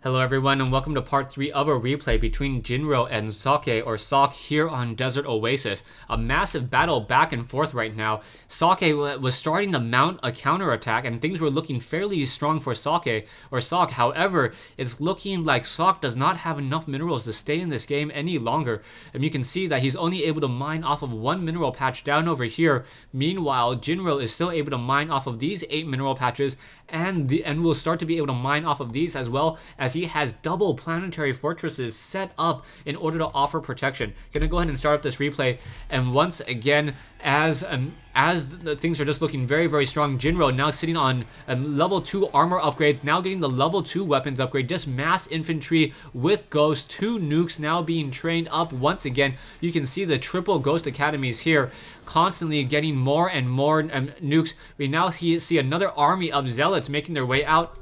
Hello everyone and welcome to part 3 of a replay between Jinro and Socke, or Socke, here on Desert Oasis. A massive battle back and forth right now. Socke was starting to mount a counterattack and things were looking fairly strong for Socke. However, it's looking like Socke does not have enough minerals to stay in this game any longer. And you can see that he's only able to mine off of 1 mineral patch down over here. Meanwhile, Jinro is still able to mine off of these 8 mineral patches and will start to be able to mine off of these, as well as he has double planetary fortresses set up in order to offer protection. Gonna go ahead and start up this replay, and once again, as the things are just looking very, very strong, Jinro now sitting on level 2 armor upgrades, now getting the level 2 weapons upgrade, just mass infantry with ghosts, 2 nukes now being trained up once again. You can see the triple ghost academies here, constantly getting more and more nukes. We now see another army of zealots making their way out.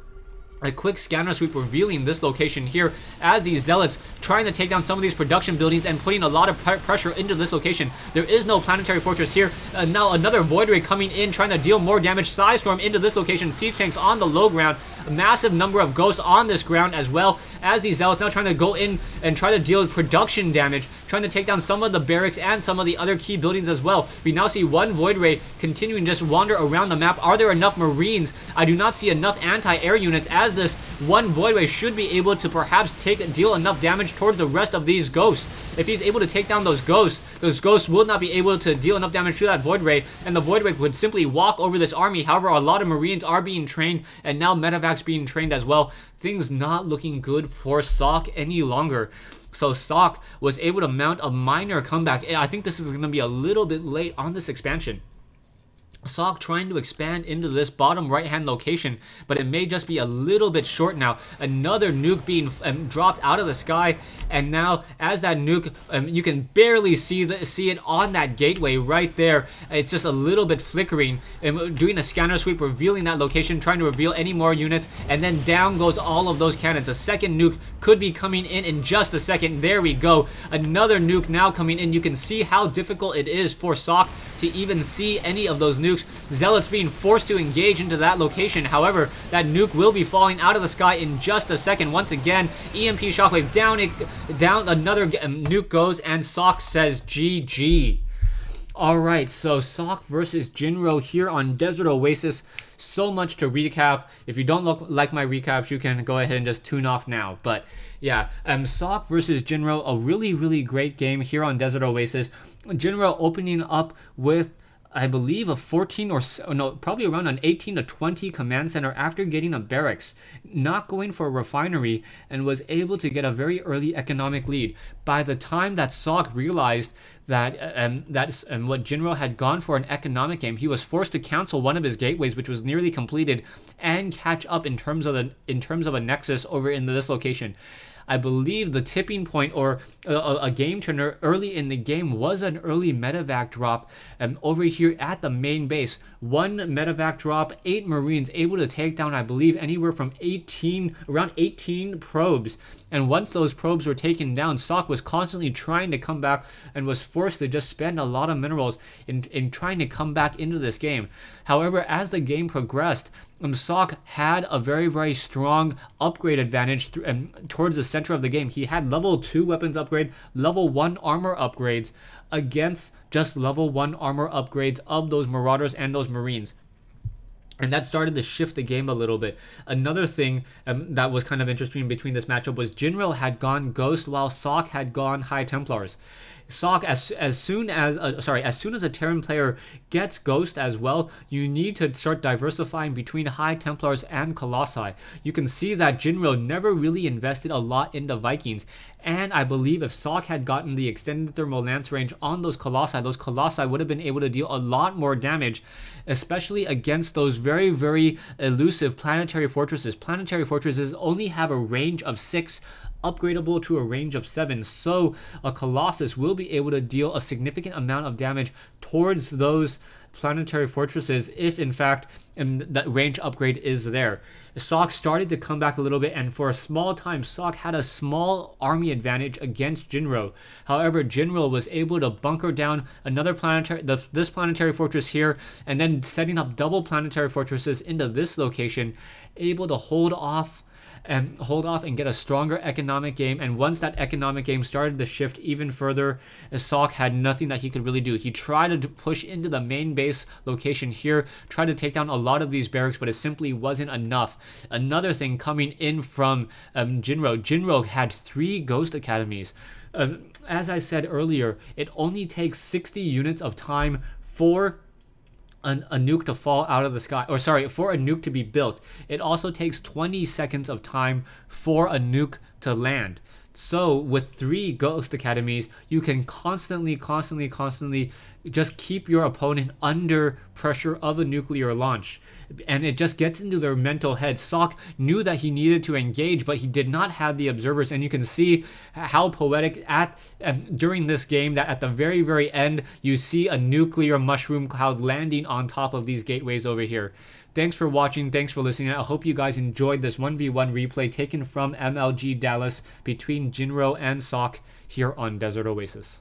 A quick scanner sweep revealing this location here as these zealots trying to take down some of these production buildings and putting a lot of pressure into this location. There is no planetary fortress here. Now another void ray coming in, trying to deal more damage. Psystorm into this location. Siege tanks on the low ground. A massive number of ghosts on this ground, as well as these zealots now trying to go in and try to deal with production damage, trying to take down some of the barracks and some of the other key buildings as well. We now see one void ray continuing to just wander around the map. Are there enough marines? I do not see enough anti-air units, as this one void ray should be able to perhaps deal enough damage towards the rest of these ghosts. If he's able to take down those ghosts will not be able to deal enough damage to that void ray, and the void ray would simply walk over this army. However, a lot of marines are being trained, and now medevacs being trained as well. Things not looking good for Socke any longer. So Socke was able to mount a minor comeback. I think this is going to be a little bit late on this expansion. Socke trying to expand into this bottom right hand location, but it may just be a little bit short now. Another nuke being dropped out of the sky, and now as that nuke, you can barely see it on that gateway right there. It's just a little bit flickering, and doing a scanner sweep revealing that location, trying to reveal any more units, and then down goes all of those cannons. A second nuke could be coming in just a second. There we go, another nuke now coming in. You can see how difficult it is for Socke to even see any of those nukes. Zealots being forced to engage into that location. However, that nuke will be falling out of the sky in just a second. Once again, EMP shockwave down, another nuke goes, and Socke says GG. Alright, so Socke versus Jinro here on Desert Oasis. So much to recap. If you don't like my recaps, you can go ahead and just tune off now. But yeah, Socke versus Jinro, a really, really great game here on Desert Oasis. Jinro opening up with, I believe, a 14 or no, probably around an 18 to 20 command center after getting a barracks, not going for a refinery, and was able to get a very early economic lead. By the time that Socke realized that what Jinro had gone for an economic game, he was forced to cancel one of his gateways, which was nearly completed, and catch up in terms of a nexus over in this location. I believe the tipping point, or a game turner early in the game, was an early medevac drop over here at the main base. 1 medevac drop, 8 marines able to take down, I believe, anywhere from around 18 probes. And once those probes were taken down, Socke was constantly trying to come back and was forced to just spend a lot of minerals in trying to come back into this game. However, as the game progressed, Socke had a very, very strong upgrade advantage towards the center of the game. He had level 2 weapons upgrade, level 1 armor upgrades against just level 1 armor upgrades of those marauders and those marines. And that started to shift the game a little bit. Another thing that was kind of interesting between this matchup was Jinro had gone Ghost while Socke had gone High Templars. Socke, as soon as a Terran player gets Ghost as well, you need to start diversifying between High Templars and Colossi. You can see that Jinro never really invested a lot into Vikings, and I believe if Socke had gotten the extended thermal lance range on those Colossi would have been able to deal a lot more damage, especially against those very, very elusive planetary fortresses. Planetary fortresses only have a range of 6, upgradable to a range of 7, so a Colossus will be able to deal a significant amount of damage towards those planetary fortresses if in fact that range upgrade is there. Socke started to come back a little bit, and for a small time Socke had a small army advantage against Jinro. However, Jinro was able to bunker down another this planetary fortress here, and then setting up double planetary fortresses into this location, able to hold off and hold off and get a stronger economic game. And once that economic game started to shift even further, Socke had nothing that he could really do. He tried to push into the main base location here, tried to take down a lot of these barracks, but it simply wasn't enough. Another thing coming in from Jinro. Jinro had 3 Ghost Academies. As I said earlier, it only takes 60 units of time for a nuke to fall out of the sky, or sorry, for a nuke to be built. It also takes 20 seconds of time for a nuke to land. So with 3 Ghost Academies, you can constantly just keep your opponent under pressure of a nuclear launch. And it just gets into their mental head. Socke knew that he needed to engage, but he did not have the observers. And you can see how poetic during this game that at the very, very end, you see a nuclear mushroom cloud landing on top of these gateways over here. Thanks for watching. Thanks for listening. I hope you guys enjoyed this 1v1 replay taken from MLG Dallas between Jinro and Socke here on Desert Oasis.